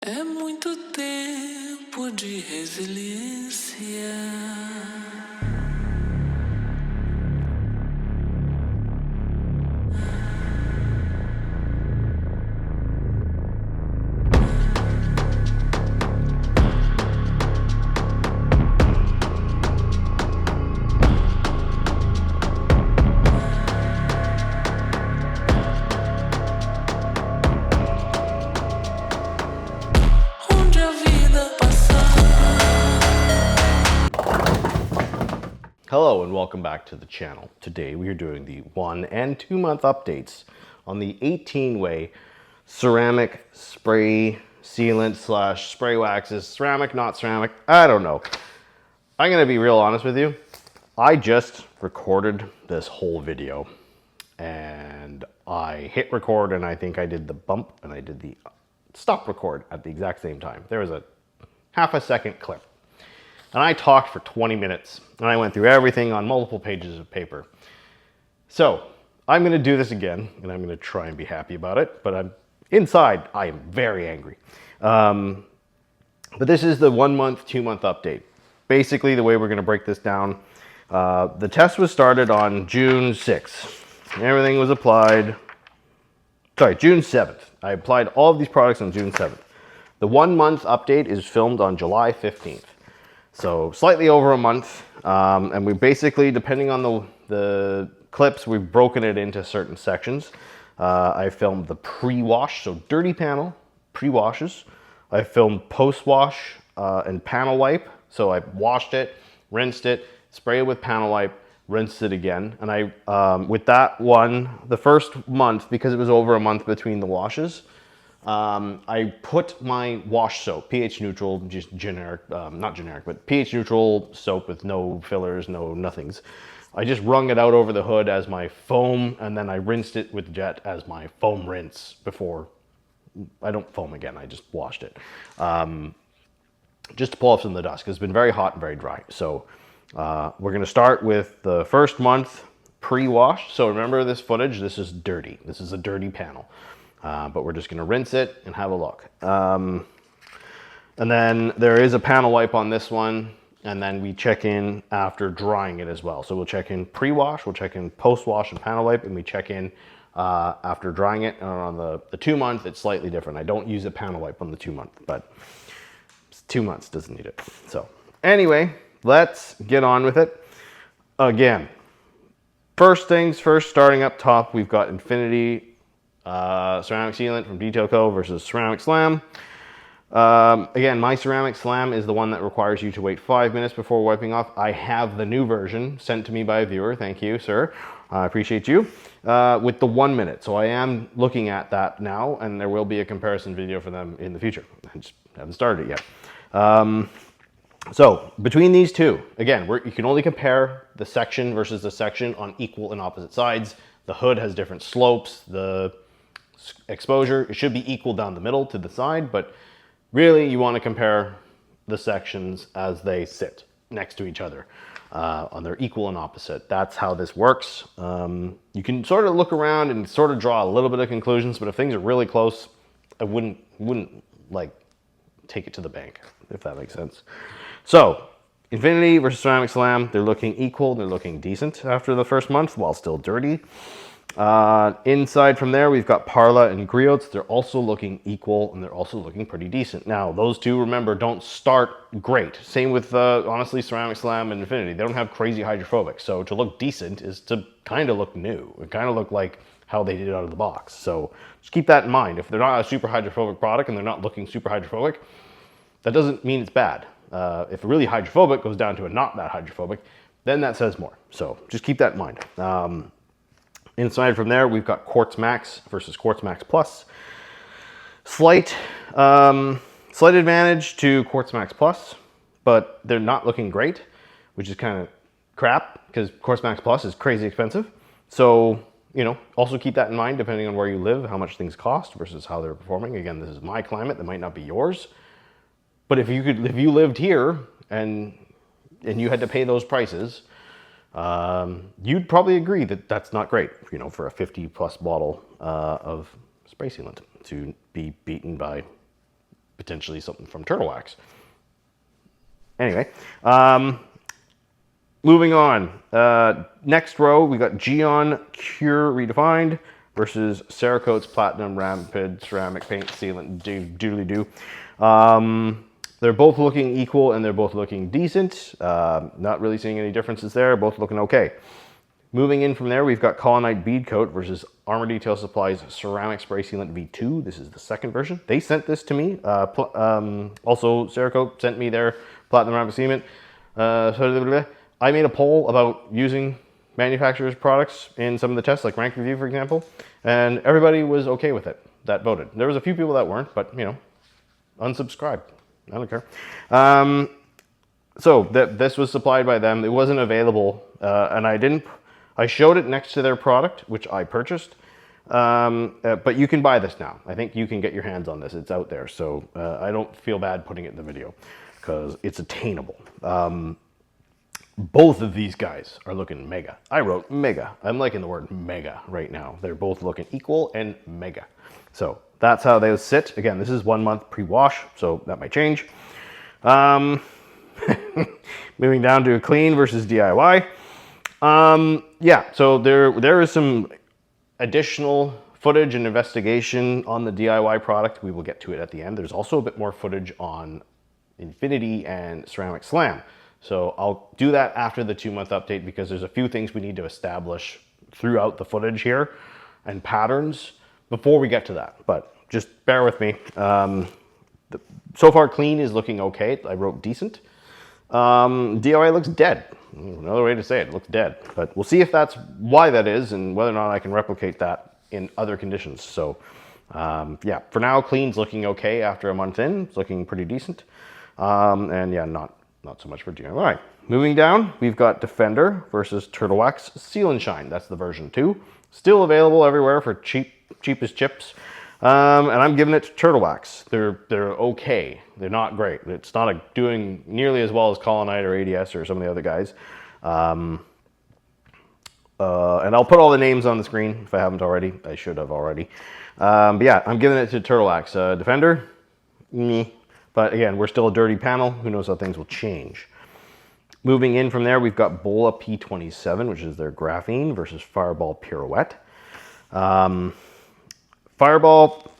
É muito tempo de resiliência. Onde a vida passar. Hello and welcome back to the channel. Today we are doing the 1 and 2 month updates on the 18-way ceramic spray sealant slash spray waxes. Ceramic, not ceramic, I don't know. I'm gonna be real honest with you. I just recorded this whole video and I hit record and I think I did the bump and I did the stop record at the exact same time. There was a half a second clip. And I talked for 20 minutes and I went through everything on multiple pages of paper. So I'm gonna do this again and I'm gonna try and be happy about it, but inside I am very angry. But this is the 1 month, 2 month update. Basically the way we're gonna break this down, the test was started on June 6th. Everything was applied, June 7th. I applied all of these products on June 7th. The 1 month update is filmed on July 15th. So slightly over a month, and we basically, depending on the clips, we've broken it into certain sections. I filmed the pre-wash, so dirty panel, pre-washes. I filmed post-wash and panel wipe. So I washed it, rinsed it, spray it with panel wipe, rinsed it again. And I, with that one, the first month, because it was over a month between the washes, I put my wash soap, pH neutral, just generic, not generic, but pH neutral soap with no fillers, no nothings. I just wrung it out over the hood as my foam, and then I rinsed it with jet as my foam rinse before. I don't foam again, I just washed it. Just to pull off some of the dust, because it's been very hot and very dry. So we're gonna start with the first month pre-wash. So remember this footage, this is dirty. This is a dirty panel. But we're just gonna rinse it and have a look. And then there is a panel wipe on this one, and then we check in after drying it as well. So we'll check in pre-wash, we'll check in post-wash and panel wipe, and we check in after drying it. And on the 2 month, it's slightly different. I don't use a panel wipe on the 2 month, but 2 months doesn't need it. So anyway, let's get on with it. Again, first things first, starting up top, we've got Infinity ceramic sealant from Detail Co. versus Ceramic Slam. Again, my Ceramic Slam is the one that requires you to wait 5 minutes before wiping off. I have the new version sent to me by a viewer. Thank you, sir. I appreciate you. With the 1 minute. So I am looking at that now, and there will be a comparison video for them in the future. I just haven't started it yet. So between these two, again, you can only compare the section versus the section on equal and opposite sides. The hood has different slopes. The exposure, it should be equal down the middle to the side, but really you want to compare the sections as they sit next to each other on their equal and opposite. That's how this works. You can sort of look around and sort of draw a little bit of conclusions, but if things are really close, I wouldn't like take it to the bank, if that makes sense. So Infinity versus Ceramic Slam, they're looking equal, they're looking decent after the first month while still dirty. Inside from there, we've got Parla and Griots. They're also looking equal and they're also looking pretty decent. Now, those two, remember, don't start great. Same with, honestly, Ceramic Slam and Infinity. They don't have crazy hydrophobic. So to look decent is to kind of look new. It kind of look like how they did it out of the box. So just keep that in mind. If they're not a super hydrophobic product and they're not looking super hydrophobic, that doesn't mean it's bad. If really hydrophobic goes down to a not that hydrophobic, then that says more. So just keep that in mind. Inside from there, we've got Quartz Max versus Quartz Max Plus. Slight advantage to Quartz Max Plus, but they're not looking great, which is kind of crap because Quartz Max Plus is crazy expensive. So, you know, also keep that in mind depending on where you live, how much things cost versus how they're performing. Again, this is my climate, that might not be yours. But if you lived here and you had to pay those prices, you'd probably agree that that's not great, you know, for a 50 plus bottle of spray sealant to be beaten by potentially something from Turtle Wax. Anyway, moving on. Next row, we got Geon Cure Redefined versus Cerakote's Platinum Rapid Ceramic Paint Sealant Doodly-Doo. They're both looking equal and they're both looking decent. Not really seeing any differences there. Both looking okay. Moving in from there, we've got Colonite Bead Coat versus Armor Detail Supply's Ceramic Spray Sealant V2. This is the second version. They sent this to me. Also, Cerakote sent me their Platinum Rapid Sealant. I made a poll about using manufacturers' products in some of the tests, like Rank Review, for example, and everybody was okay with it that voted. There was a few people that weren't, but, you know, unsubscribe. I don't care. So this was supplied by them. It wasn't available, and I showed it next to their product, which I purchased, but you can buy this now. I think you can get your hands on this. It's out there, so I don't feel bad putting it in the video because it's attainable. Both of these guys are looking mega. I wrote mega. I'm liking the word mega right now. They're both looking equal and mega. So that's how they sit. Again, this is 1 month pre-wash, so that might change. Moving down to clean versus DIY. Yeah, so there is some additional footage and investigation on the DIY product. We will get to it at the end. There's also a bit more footage on Infinity and Ceramic Slam. So I'll do that after the 2 month update because there's a few things we need to establish throughout the footage here and patterns before we get to that. But just bear with me. So far clean is looking okay. I wrote decent. DIY looks dead. Another way to say it, looks dead. But we'll see if that's why that is and whether or not I can replicate that in other conditions. So yeah, for now, clean's looking okay after a month in. It's looking pretty decent. And yeah, not so much for DIY. Moving down, we've got Defender versus Turtle Wax Seal and Shine. That's the version 2. Still available everywhere for cheapest chips. And I'm giving it to Turtle Wax. They're okay. They're not great. It's not doing nearly as well as Colonite or ADS or some of the other guys. And I'll put all the names on the screen if I haven't already. I should have already. But yeah, I'm giving it to Turtle Wax. Defender, meh. But again, we're still a dirty panel. Who knows how things will change. Moving in from there, we've got Bola P27, which is their graphene, versus Fireball Pirouette. Fireball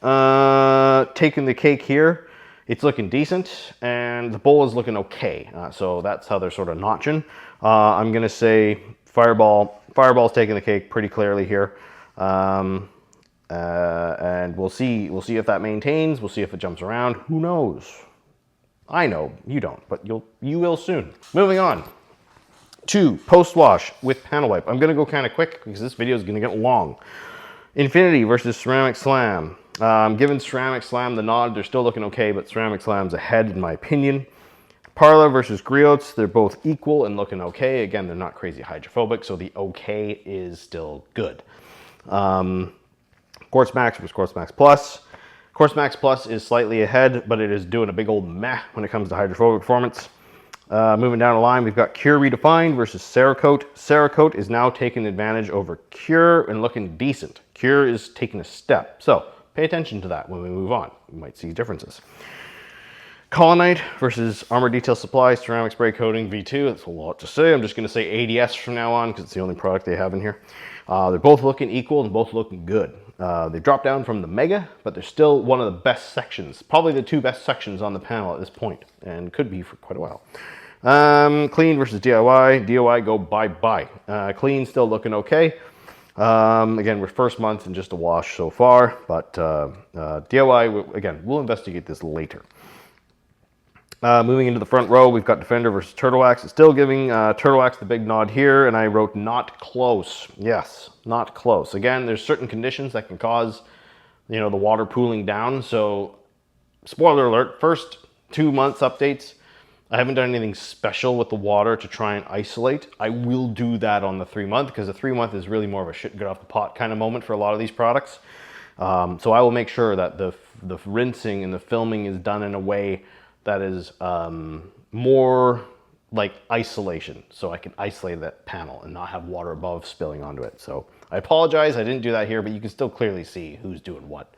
taking the cake here. It's looking decent, and the bowl is looking okay. So that's how they're sort of notching. I'm gonna say Fireball's taking the cake pretty clearly here. And we'll see if that maintains. We'll see if it jumps around. Who knows? I know, you don't, but you will soon. Moving on to post-wash with panel wipe. I'm gonna go kind of quick because this video is gonna get long. Infinity versus Ceramic Slam. Given Ceramic Slam the nod, they're still looking okay, but Ceramic Slam's ahead in my opinion. Parla versus Griots, they're both equal and looking okay. Again, they're not crazy hydrophobic, so the okay is still good. Quartz Max versus Quartz Max Plus. Quartz Max Plus is slightly ahead, but it is doing a big old meh when it comes to hydrophobic performance. Moving down the line, we've got Cure Redefined versus Cerakote. Cerakote is now taking advantage over Cure and looking decent. Cure is taking a step. So pay attention to that when we move on. We might see differences. Colonite versus Armor Detail Supply Ceramic Spray Coating V2. That's a lot to say. I'm just going to say ADS from now on because it's the only product they have in here. They're both looking equal and both looking good. They dropped down from the Mega, but they're still one of the best sections. Probably the 2 best sections on the panel at this point, and could be for quite a while. Clean versus DIY. DIY go bye-bye. Clean still looking okay. Again, we're first month and just a wash so far, but DIY, again, we'll investigate this later. Moving into the front row, we've got Defender versus Turtle Wax. It's still giving Turtle Wax the big nod here, and I wrote not close. Yes, not close. Again, there's certain conditions that can cause, you know, the water pooling down. So, spoiler alert, first 2 months updates, I haven't done anything special with the water to try and isolate. I will do that on the 3 month because the 3 month is really more of a shit get off the pot kind of moment for a lot of these products. So I will make sure that the rinsing and the filming is done in a way that is more like isolation, so I can isolate that panel and not have water above spilling onto it. So I apologize, I didn't do that here, but you can still clearly see who's doing what.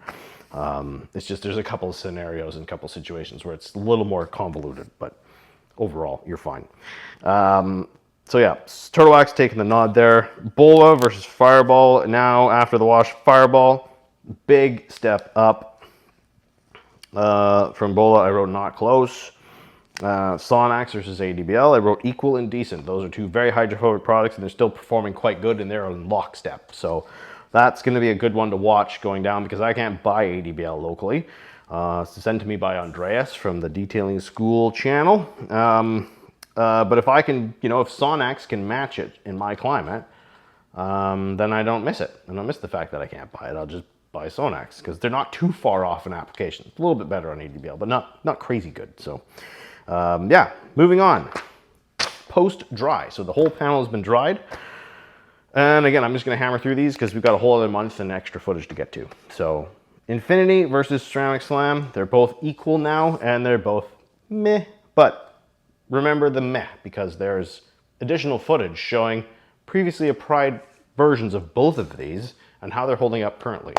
It's just there's a couple of scenarios and a couple of situations where it's a little more convoluted, but overall, you're fine. So yeah, Turtle Wax taking the nod there. Bola versus Fireball. Now after the wash, Fireball, big step up. From Bola, I wrote not close. Sonax versus ADBL, I wrote equal and decent. Those are two very hydrophobic products, and they're still performing quite good, and they're in lockstep. So that's going to be a good one to watch going down, because I can't buy ADBL locally. It's sent to me by Andreas from the Detailing School channel. But if I can, if Sonax can match it in my climate, then I don't miss it. I don't miss the fact that I can't buy it. I'll just buy Sonax, because they're not too far off in application. It's a little bit better on ADBL, but not crazy good. So yeah, moving on. Post-dry. So the whole panel has been dried. And again, I'm just going to hammer through these because we've got a whole other month and extra footage to get to. So Infinity versus Ceramic Slam. They're both equal now, and they're both meh. But remember the meh, because there's additional footage showing previously applied versions of both of these and how they're holding up currently.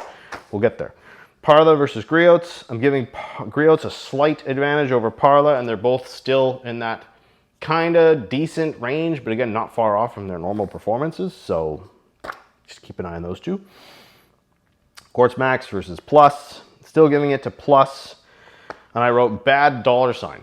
We'll get there. Parla versus Griots. I'm giving Griots a slight advantage over Parla, and they're both still in that kind of decent range, but again, not far off from their normal performances. So just keep an eye on those two. Quartz Max versus Plus. Still giving it to Plus. And I wrote bad $.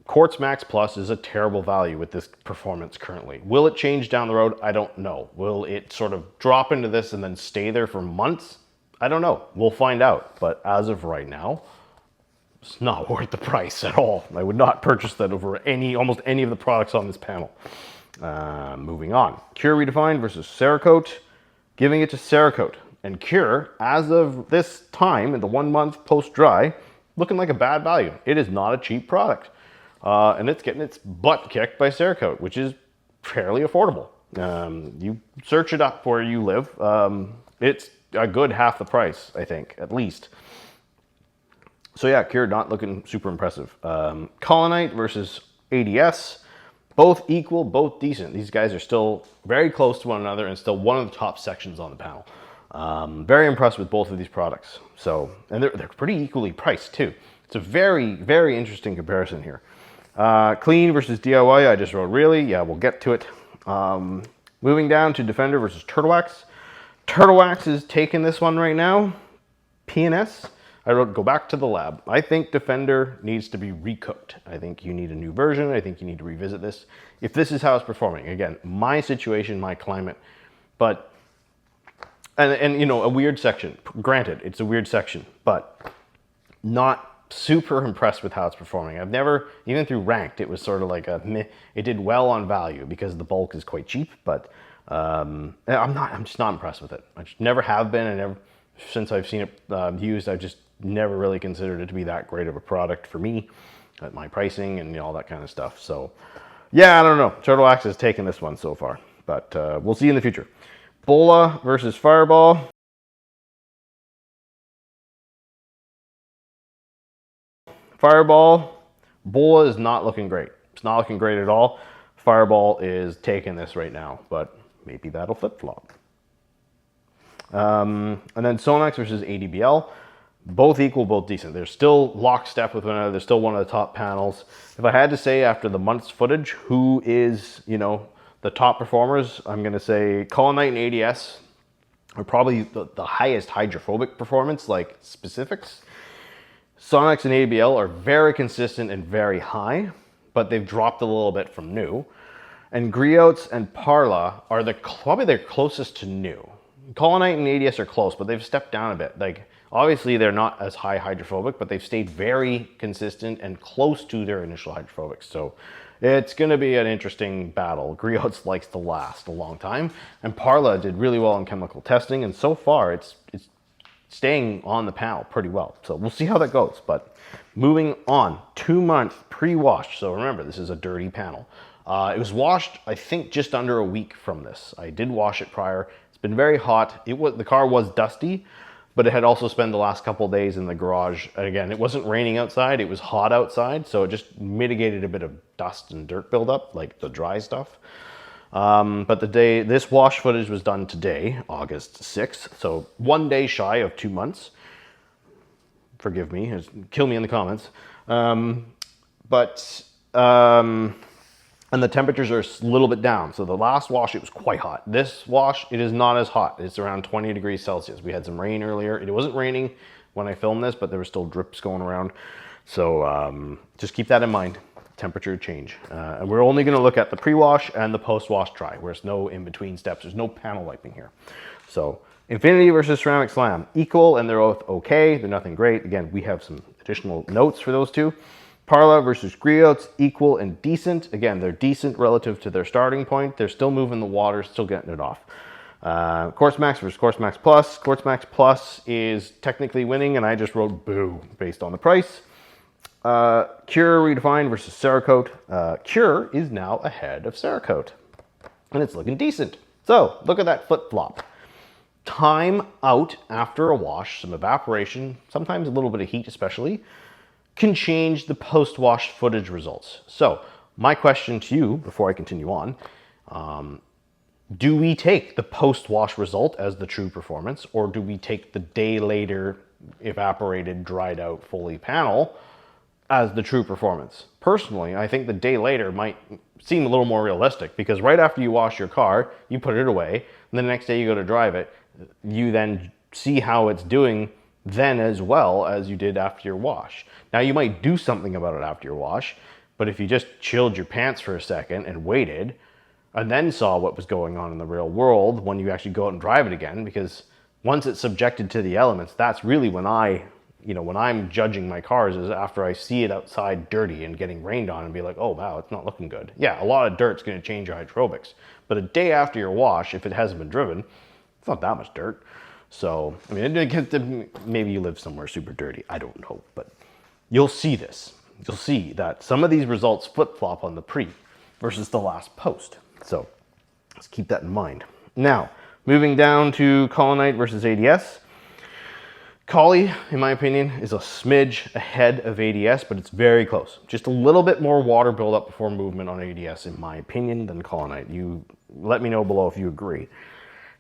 Quartz Max Plus is a terrible value with this performance currently. Will it change down the road? I don't know. Will it sort of drop into this and then stay there for months? I don't know. We'll find out. But as of right now, it's not worth the price at all. I would not purchase that over almost any of the products on this panel. Moving on. Cure Redefined versus Cerakote. Giving it to Cerakote. And Cure, as of this time, in the 1 month post-dry, looking like a bad value. It is not a cheap product. And it's getting its butt kicked by Cerakote, which is fairly affordable. You search it up where you live. It's a good half the price, I think, at least. So yeah, Cure not looking super impressive. Colonite versus ADS. Both equal, both decent. These guys are still very close to one another and still one of the top sections on the panel. Very impressed with both of these products. So, and they're pretty equally priced too. It's a very, very interesting comparison here. Clean versus DIY, I just wrote really. Yeah, we'll get to it. Moving down to Defender versus Turtle Wax. Turtle Wax is taking this one right now. PNS, I wrote go back to the lab. I think Defender needs to be recooked. I think you need a new version. I think you need to revisit this. If this is how it's performing, again, my situation, my climate, but, and a weird section. Granted, it's a weird section, but not super impressed with how it's performing. I've never, even through ranked, it was sort of like a meh. It did well on value because the bulk is quite cheap, but I'm just not impressed with it. I just never have been, and since I've seen it used, I've just never really considered it to be that great of a product for me at my pricing and all that kind of stuff. So yeah, I don't know. Turtle Wax has taken this one so far, but we'll see in the future. Bola versus Fireball. Fireball, Bola is not looking great. It's not looking great at all. Fireball is taking this right now, but maybe that'll flip-flop. And then Sonax versus ADBL. Both equal, both decent. They're still lockstep with one another. They're still one of the top panels. If I had to say after the month's footage, who is, the top performers, I'm going to say Colonite and ADS are probably the highest hydrophobic performance, like specifics. Sonax and ABL are very consistent and very high, but they've dropped a little bit from new. And Griots and Parla are probably their closest to new. Colonite and ADS are close, but they've stepped down a bit. Like, obviously they're not as high hydrophobic, but they've stayed very consistent and close to their initial hydrophobics. So it's going to be an interesting battle. Griots likes to last a long time, and Parla did really well in chemical testing, and so far it's staying on the panel pretty well. So we'll see how that goes. But moving on, 2 month pre-wash. So remember, this is a dirty panel. It was washed, I think, just under a week from this. I did wash it prior. It's been very hot. The car was dusty, but it had also spent the last couple of days in the garage. And again, it wasn't raining outside. It was hot outside. So it just mitigated a bit of dust and dirt buildup, like the dry stuff. But this wash footage was done today, August 6th, so 1 day shy of 2 months. forgive me, kill me in the comments. And the temperatures are a little bit down. So the last wash, it was quite hot. This wash, it is not as hot. It's around 20 degrees Celsius. We had some rain earlier. It wasn't raining when I filmed this, but there were still drips going around. So just keep that in mind, temperature change. And we're only gonna look at the pre-wash and the post-wash dry, where there's no in-between steps. There's no panel wiping here. So Infinity versus Ceramic Slam, equal, and they're both okay. They're nothing great. Again, we have some additional notes for those two. Parla versus Griots, equal and decent. Again, they're decent relative to their starting point. They're still moving the water, still getting it off. Quartz Max versus Quartz Max Plus. Quartz Max Plus is technically winning, and I just wrote boo based on the price. Cure Redefined versus Cerakote. Cure is now ahead of Cerakote, and it's looking decent. So look at that flip-flop. Time out after a wash, some evaporation, sometimes a little bit of heat especially, can change the post-wash footage results. So my question to you before I continue on, do we take the post-wash result as the true performance, or do we take the day later evaporated, dried out, fully panel as the true performance? Personally, I think the day later might seem a little more realistic, because right after you wash your car, you put it away, and the next day you go to drive it, you then see how it's doing then as well as you did after your wash. Now you might do something about it after your wash, but if you just chilled your pants for a second and waited and then saw what was going on in the real world when you actually go out and drive it again, because once it's subjected to the elements, that's really when when I'm judging my cars, is after I see it outside dirty and getting rained on and be like, oh wow, it's not looking good. Yeah, a lot of dirt's gonna change your hydrobics, but a day after your wash, if it hasn't been driven, it's not that much dirt. So, I mean, maybe you live somewhere super dirty, I don't know, but you'll see this. You'll see that some of these results flip-flop on the pre versus the last post. So let's keep that in mind. Now, moving down to Colonite versus ADS. Collie, in my opinion, is a smidge ahead of ADS, but it's very close. Just a little bit more water buildup before movement on ADS, in my opinion, than Colonite. You let me know below if you agree.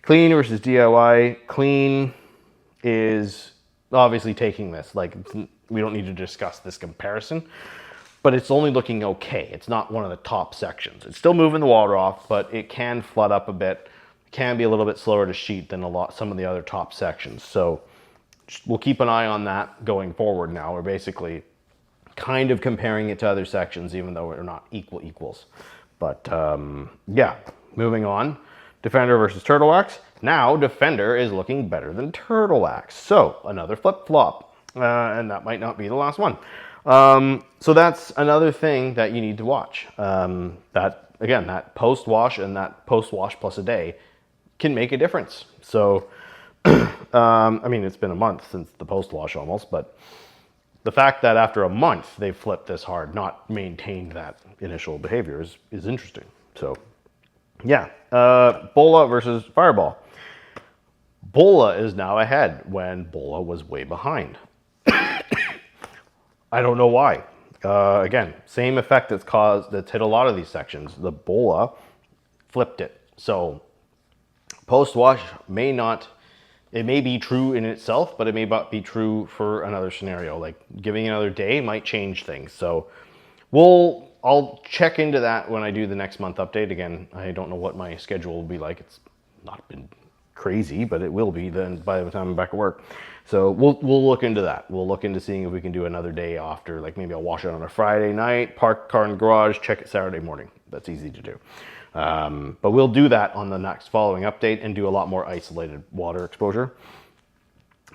Clean versus DIY. Clean is obviously taking this. Like, we don't need to discuss this comparison, but it's only looking okay. It's not one of the top sections. It's still moving the water off, but it can flood up a bit. It can be a little bit slower to sheet than some of the other top sections. So we'll keep an eye on that going forward now. We're basically kind of comparing it to other sections, even though we're not equals. But yeah, moving on. Defender versus Turtle Wax. Now Defender is looking better than Turtle Wax. So another flip-flop, and that might not be the last one. So that's another thing that you need to watch. That post-wash and that post-wash plus a day can make a difference. So, I mean, it's been a month since the post-wash almost, but the fact that after a month they've flipped this hard, not maintained that initial behavior is interesting. So yeah, Bola versus Fireball. Bola is now ahead when Bola was way behind. I don't know why. Again, same effect that's hit a lot of these sections. The Bola flipped it. So post-wash it may be true in itself, but it may not be true for another scenario. Like giving another day might change things. So I'll check into that when I do the next month update. Again, I don't know what my schedule will be like. It's not been crazy, but it will be then by the time I'm back at work. So we'll look into that. We'll look into seeing if we can do another day after, like maybe I'll wash it on a Friday night, park the car in the garage, check it Saturday morning. That's easy to do. But we'll do that on the next following update and do a lot more isolated water exposure,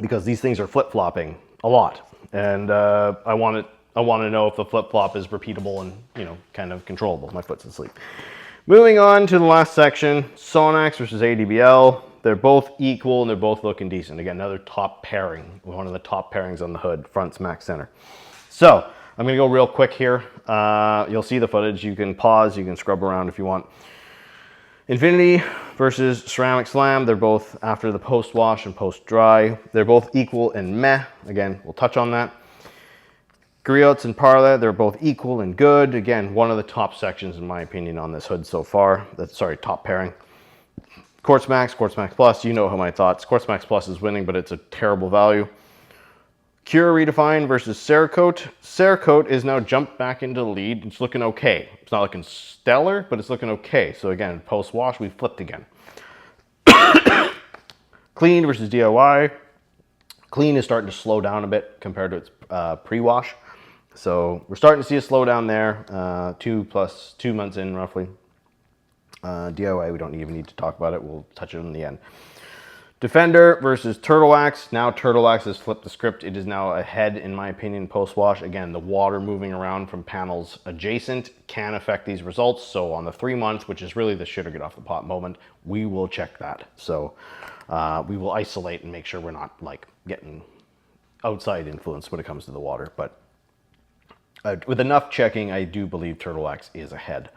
because these things are flip-flopping a lot. And I want to know if the flip-flop is repeatable and, kind of controllable. My foot's asleep. Moving on to the last section, Sonax versus ADBL. They're both equal and they're both looking decent. Again, another top pairing, one of the top pairings on the hood, front smack center. So I'm going to go real quick here. You'll see the footage. You can pause, you can scrub around if you want. Infinity versus Ceramic Slam. They're both after the post-wash and post-dry. They're both equal and meh. Again, we'll touch on that. Griots and Parla, they're both equal and good. Again, one of the top sections in my opinion on this hood so far. Top pairing. Quartz Max Plus, you know my thoughts. Quartz Max Plus is winning, but it's a terrible value. Cure Redefined versus Cerakote. Cerakote is now jumped back into the lead. It's looking okay. It's not looking stellar, but it's looking okay. So again, post-wash, we flipped again. Clean versus DIY. Clean is starting to slow down a bit compared to its pre-wash. So we're starting to see a slowdown there, 2 months in roughly. DIY, we don't even need to talk about it. We'll touch it in the end. Defender versus Turtle Wax. Now Turtle Wax has flipped the script. It is now ahead, in my opinion, post-wash. Again, the water moving around from panels adjacent can affect these results. So on the 3 months, which is really the shit or get off the pot moment, we will check that. So we will isolate and make sure we're not like getting outside influence when it comes to the water. But with enough checking, I do believe Turtle Wax is ahead.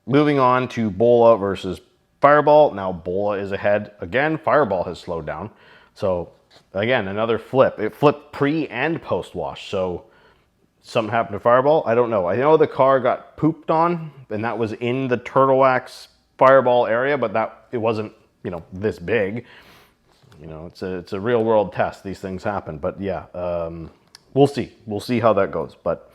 Moving on to Bola versus Fireball. Now Bola is ahead. Again, Fireball has slowed down. So again, another flip. It flipped pre and post wash. So something happened to Fireball. I don't know. I know the car got pooped on, and that was in the Turtle Wax Fireball area, but it wasn't, you know, this big. You know, it's a real world test. These things happen. But yeah, we'll see. We'll see how that goes. But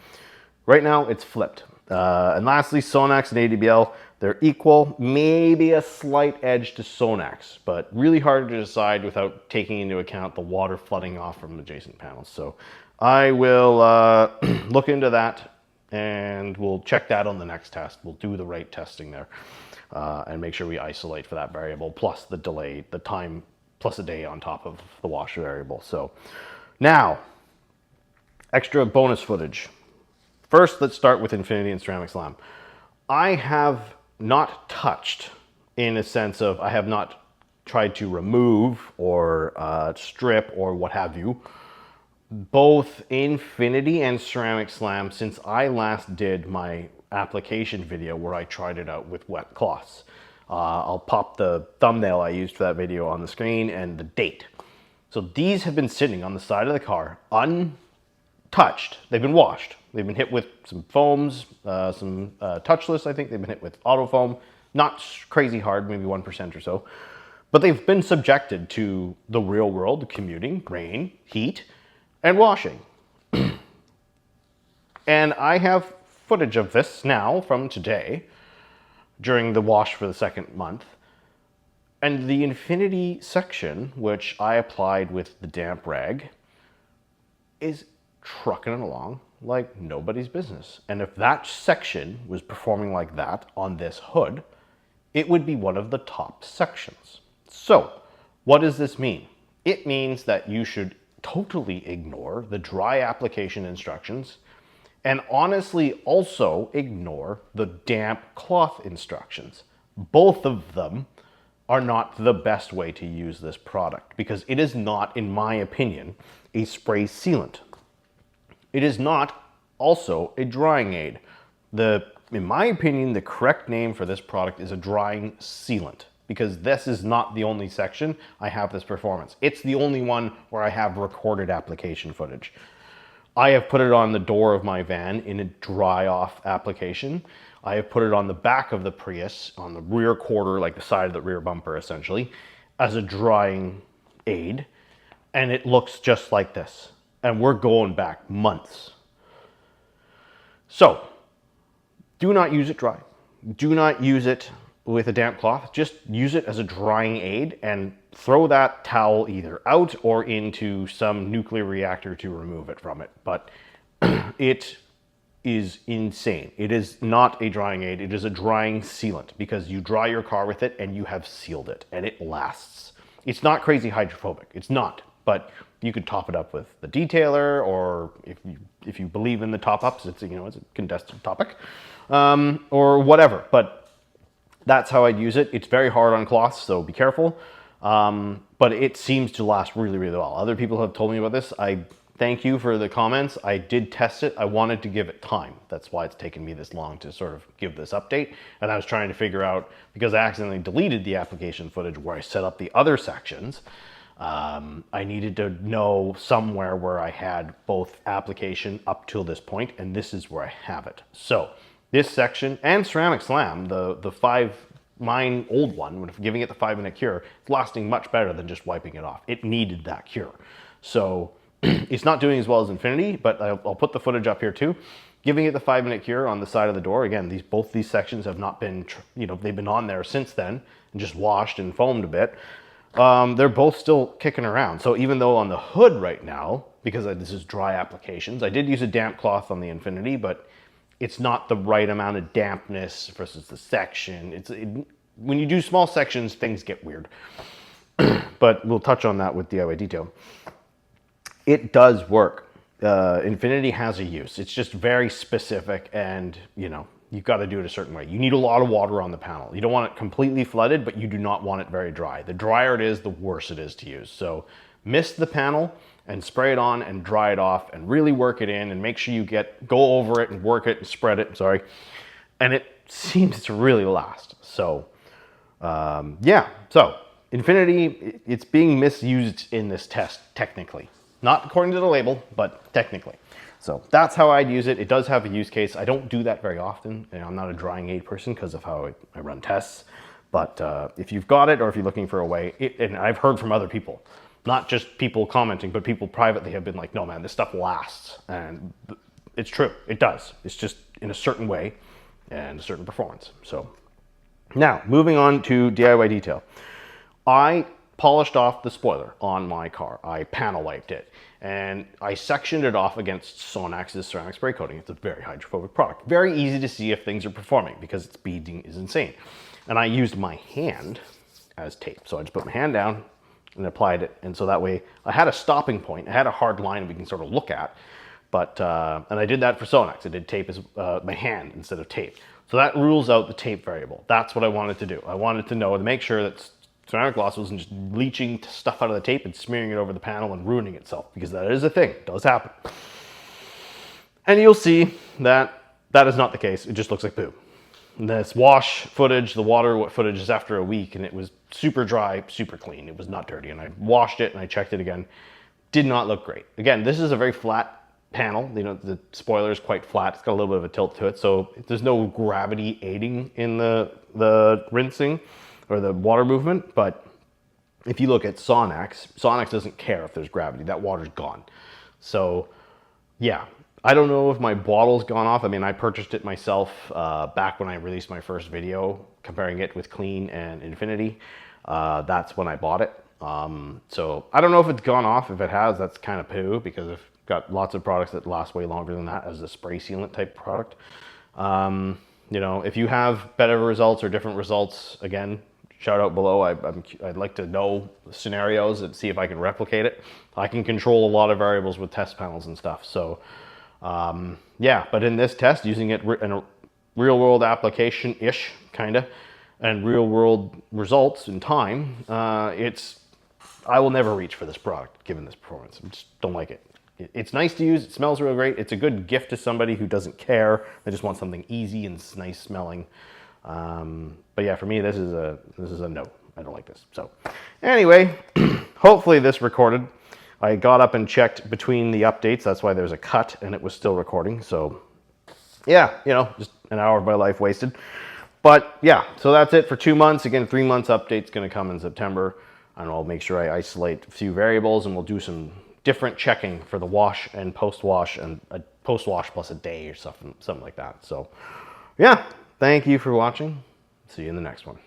right now it's flipped. And lastly, Sonax and ADBL. They're equal, maybe a slight edge to Sonax, but really hard to decide without taking into account the water flooding off from adjacent panels. So I will look into that, and we'll check that on the next test. We'll do the right testing there and make sure we isolate for that variable, plus the delay, the time, plus a day on top of the wash variable. So now, extra bonus footage. First, let's start with Infinity and Ceramic Slam. I have not touched, in a sense of I have not tried to remove or strip or what have you, both Infinity and Ceramic Slam since I last did my application video where I tried it out with wet cloths. I'll pop the thumbnail I used for that video on the screen and the date. So these have been sitting on the side of the car untouched. They've been washed. They've been hit with some foams, some touchless, I think. They've been hit with auto foam. Not crazy hard, maybe 1% or so. But they've been subjected to the real world, commuting, rain, heat, and washing. And I have footage of this now from today, during the wash for the second month. And the Infinity section, which I applied with the damp rag, is trucking it along like nobody's business. And if that section was performing like that on this hood, it would be one of the top sections. So what does this mean? It means that you should totally ignore the dry application instructions and honestly also ignore the damp cloth instructions. Both of them are not the best way to use this product because it is not, in my opinion, a spray sealant. It is not also a drying aid. In my opinion, the correct name for this product is a drying sealant because this is not the only section I have this performance. It's the only one where I have recorded application footage. I have put it on the door of my van in a dry off application. I have put it on the back of the Prius, on the rear quarter, like the side of the rear bumper essentially, as a drying aid. And it looks just like this. And we're going back months. So, do not use it dry. Do not use it with a damp cloth. Just use it as a drying aid and throw that towel either out or into some nuclear reactor to remove it from it. But it is insane. It is not a drying aid. It is a drying sealant because you dry your car with it and you have sealed it and it lasts. It's not crazy hydrophobic. It's not. But you could top it up with the detailer, or if you believe in the top-ups, it's a contested topic, or whatever. But that's how I'd use it. It's very hard on cloths, so be careful. But it seems to last really, really well. Other people have told me about this. I thank you for the comments. I did test it. I wanted to give it time. That's why it's taken me this long to sort of give this update. And I was trying to figure out, because I accidentally deleted the application footage where I set up the other sections, I needed to know somewhere where I had both application up till this point, and this is where I have it. So this section and Ceramic Slam, mine old one, when giving it the 5-minute cure, it's lasting much better than just wiping it off. It needed that cure. So it's not doing as well as Infinity, but I'll put the footage up here too. Giving it the 5-minute cure on the side of the door. Again, both these sections have not been, they've been on there since then and just washed and foamed a bit. They're both still kicking around. So even though on the hood right now, because this is dry applications, I did use a damp cloth on the Infinity, but it's not the right amount of dampness versus the section. When you do small sections, things get weird. But we'll touch on that with DIY detail. It does work. Infinity has a use. It's just very specific, and you've got to do it a certain way. You need a lot of water on the panel. You don't want it completely flooded, but you do not want it very dry. The drier it is, the worse it is to use. So mist the panel and spray it on and dry it off and really work it in, and make sure you go over it and work it and spread it, and it seems to really last. So yeah, so Infinity, it's being misused in this test technically. Not according to the label, but technically. So that's how I'd use it. It does have a use case. I don't do that very often. I'm not a drying aid person because of how I run tests. But if you've got it, or if you're looking for a way, and I've heard from other people, not just people commenting, but people privately have been like, no man, this stuff lasts. And it's true, it does. It's just in a certain way and a certain performance. So now, moving on to DIY detail. I polished off the spoiler on my car. I panel wiped it, and I sectioned it off against Sonax's ceramic spray coating. It's a very hydrophobic product. Very easy to see if things are performing because its beading is insane. And I used my hand as tape. So I just put my hand down and applied it. And so that way I had a stopping point. I had a hard line we can sort of look at. But, and I did that for Sonax. I did tape as my hand instead of tape. So that rules out the tape variable. That's what I wanted to do. I wanted to know, to make sure that ceramic gloss wasn't just leaching stuff out of the tape and smearing it over the panel and ruining itself, because that is a thing. It does happen. And you'll see that that is not the case. It just looks like poo. And this wash footage, the water footage is after a week, and it was super dry, super clean. It was not dirty. And I washed it and I checked it again. Did not look great. Again, this is a very flat panel. The spoiler is quite flat. It's got a little bit of a tilt to it. So there's no gravity aiding in the rinsing or the water movement. But if you look at Sonax doesn't care if there's gravity. That water's gone. So yeah, I don't know if my bottle's gone off. I mean, I purchased it myself back when I released my first video comparing it with Clean and Infinity. That's when I bought it. So I don't know if it's gone off. If it has, that's kind of poo, because I've got lots of products that last way longer than that as a spray sealant type product. If you have better results or different results, again, shout out below. I'd like to know scenarios and see if I can replicate it. I can control a lot of variables with test panels and stuff. So yeah, but in this test, using it in a real world application-ish, kind of, and real world results in time, I will never reach for this product given this performance. I just don't like it. It's nice to use. It smells real great. It's a good gift to somebody who doesn't care. They just want something easy and nice smelling. But yeah, for me, this is a no. I don't like this. So anyway, hopefully this recorded. I got up and checked between the updates. That's why there's a cut and it was still recording. So yeah, just an hour of my life wasted. But yeah, so that's it for 2 months. Again, 3 months update's going to come in September. And I'll make sure I isolate a few variables, and we'll do some different checking for the wash and post-wash, and a post-wash plus a day or something like that. So yeah, thank you for watching. See you in the next one.